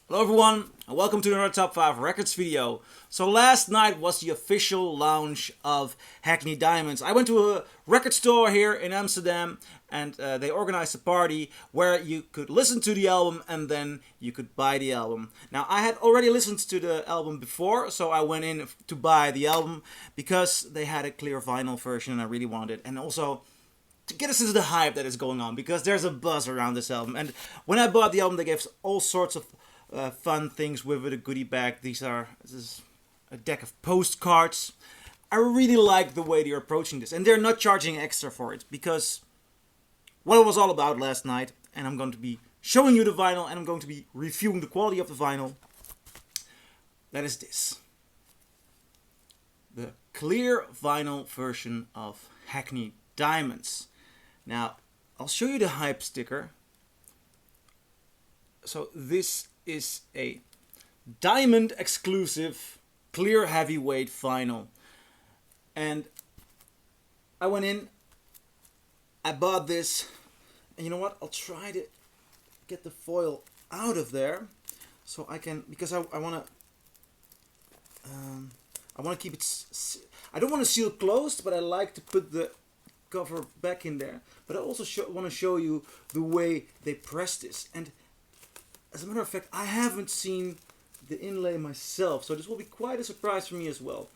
Hello everyone, and welcome to another Top 5 Records video. So last night was the official launch of Hackney Diamonds. I went to a record store here in Amsterdam and they organized a party where you could listen to the album and then you could buy the album. Now I had already listened to the album before, so I went in to buy the album because they had a clear vinyl version and I really wanted it. And also to get us into the hype that is going on because there's a buzz around this album. And when I bought the album, they gave all sorts of fun things with it, a goodie bag. This is a deck of postcards. I really like the way they're approaching this, and they're not charging extra for it because what it was all about last night. And I'm going to be showing you the vinyl, and I'm going to be reviewing the quality of the vinyl. That is this: the clear vinyl version of Hackney Diamonds. Now, I'll show you the hype sticker. So this is a diamond exclusive clear heavyweight vinyl. And I went in, I bought this, and you know what? I'll try to get the foil out of there so I can, because I want to keep it, I don't want to seal closed, but I like to put the cover back in there. But I also want to show you the way they press this. And as a matter of fact, I haven't seen the inlay myself, so this will be quite a surprise for me as well.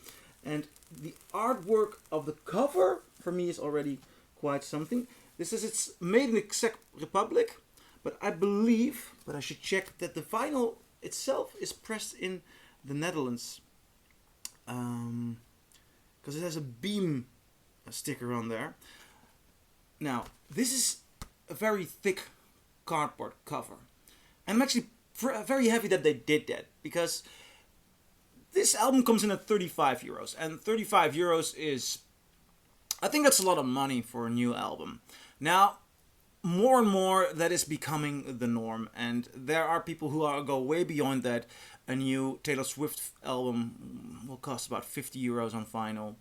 And the artwork of the cover for me is already quite something. This is, it's made in the Czech Republic, but I believe, but I should check, that the vinyl itself is pressed in the Netherlands. Because it has a beam sticker on there. Now, this is a very thick cardboard cover. And I'm actually very happy that they did that, because this album comes in at 35 euros. And 35 euros is, I think that's a lot of money for a new album. Now, more and more that is becoming the norm. And there are people who go way beyond that. A new Taylor Swift album will cost about 50 euros on vinyl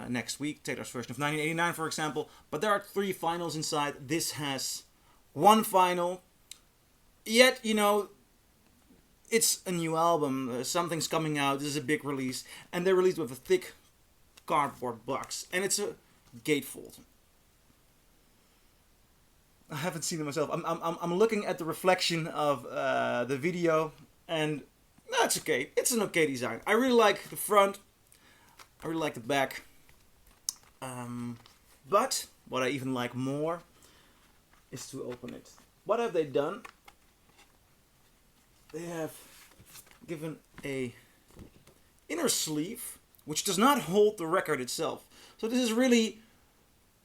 next week. Taylor's version of 1989, for example. But there are 3 vinyls inside. This has 1 vinyl. Yet, you know, it's a new album, something's coming out, this is a big release, and they're released with a thick cardboard box, and it's a gatefold. I haven't seen it myself. I'm looking at the reflection of the video, and that's okay. It's an okay design. I really like the front, I really like the back, but what I even like more is to open it. What have they done? They have given a inner sleeve which does not hold the record itself. So this is really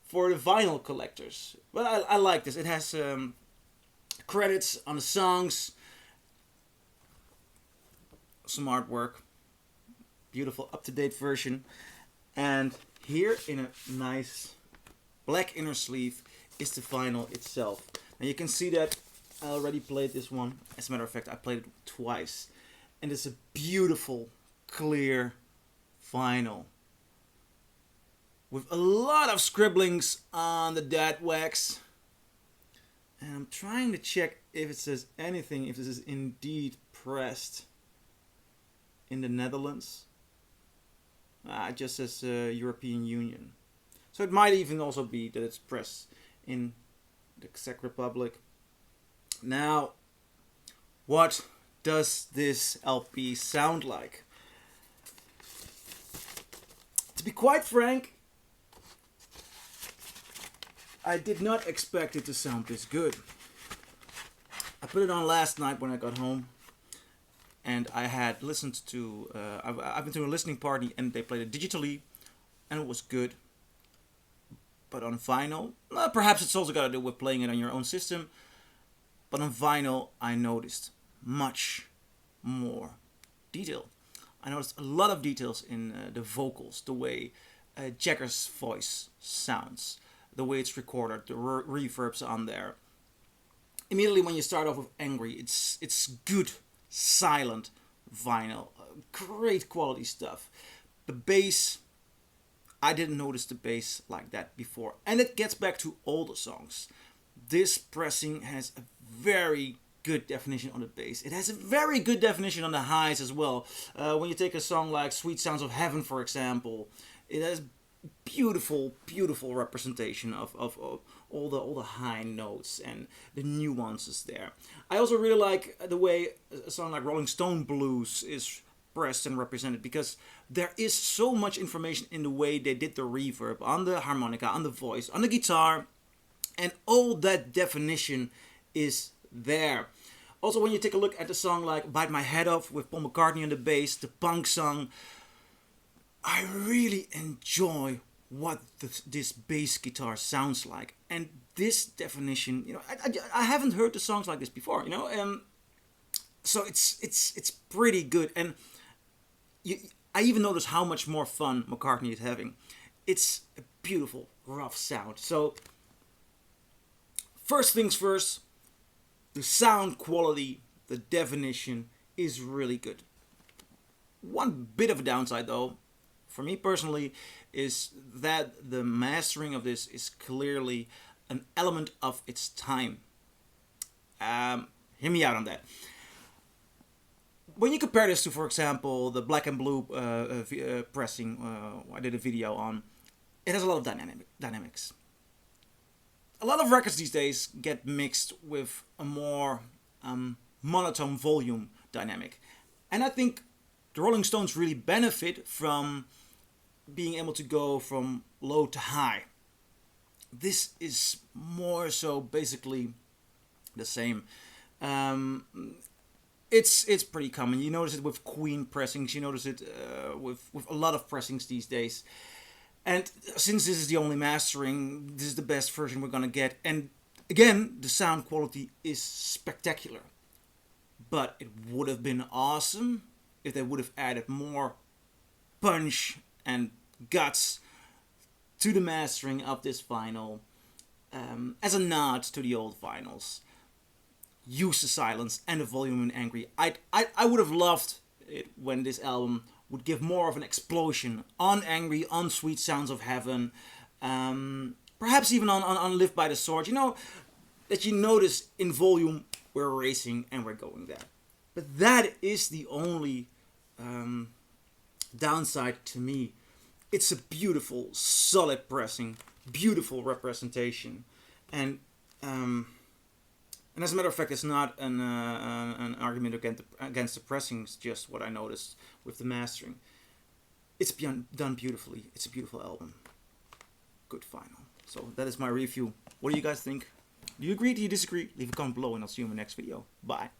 for the vinyl collectors. But I like this. It has credits on the songs, some artwork, beautiful up-to-date version, and here in a nice black inner sleeve is the vinyl itself. Now you can see that I already played this one. As a matter of fact, I played it twice. And it's a beautiful, clear vinyl. With a lot of scribblings on the dead wax. And I'm trying to check if it says anything, if this is indeed pressed in the Netherlands. It just says European Union. So it might even also be that it's pressed in the Czech Republic. Now, what does this LP sound like? To be quite frank, I did not expect it to sound this good. I put it on last night when I got home, and I had listened to, I've been to a listening party and they played it digitally, and it was good. But on vinyl, perhaps it's also got to do with playing it on your own system. But on vinyl, I noticed much more detail. I noticed a lot of details in the vocals, the way Jagger's voice sounds, the way it's recorded, the reverbs on there. Immediately when you start off with Angry, it's good, silent vinyl, great quality stuff. The bass, I didn't notice the bass like that before. And it gets back to older songs. This pressing has a very good definition on the bass. It has a very good definition on the highs as well. When you take a song like Sweet Sounds of Heaven, for example, it has beautiful, beautiful representation of all the high notes and the nuances there. I also really like the way a song like Rolling Stone Blues is pressed and represented, because there is so much information in the way they did the reverb on the harmonica, on the voice, on the guitar, and all that definition is there. Also, when you take a look at the song like Bite My Head Off with Paul McCartney on the bass, the punk song, I really enjoy what this bass guitar sounds like. And this definition, you know, I haven't heard the songs like this before, you know, so it's pretty good. And I even notice how much more fun McCartney is having. It's a beautiful, rough sound. So, first things first, the sound quality, the definition is really good. One bit of a downside, though, for me personally, is that the mastering of this is clearly an element of its time. Hear me out on that. When you compare this to, for example, the Black and Blue pressing I did a video on, it has a lot of dynamics. A lot of records these days get mixed with a more monotone volume dynamic. And I think the Rolling Stones really benefit from being able to go from low to high. This is more so basically the same. It's pretty common. You notice it with Queen pressings. You notice it with a lot of pressings these days. And since this is the only mastering, this is the best version we're gonna get. And again, the sound quality is spectacular. But it would have been awesome if they would have added more punch and guts to the mastering of this vinyl, as a nod to the old vinyls. Use the silence and the volume in Angry. I would have loved it when this album would give more of an explosion on Angry, on Sweet Sounds of Heaven, perhaps even on Live by the Sword. You know, that you notice in volume we're racing and we're going there. But that is the only downside to me. It's a beautiful, solid pressing, beautiful representation, and as a matter of fact, it's not an argument against the pressing. It's just what I noticed with the mastering. It's done beautifully. It's a beautiful album. Good final. So that is my review. What do you guys think? Do you agree? Do you disagree? Leave a comment below, and I'll see you in the next video. Bye.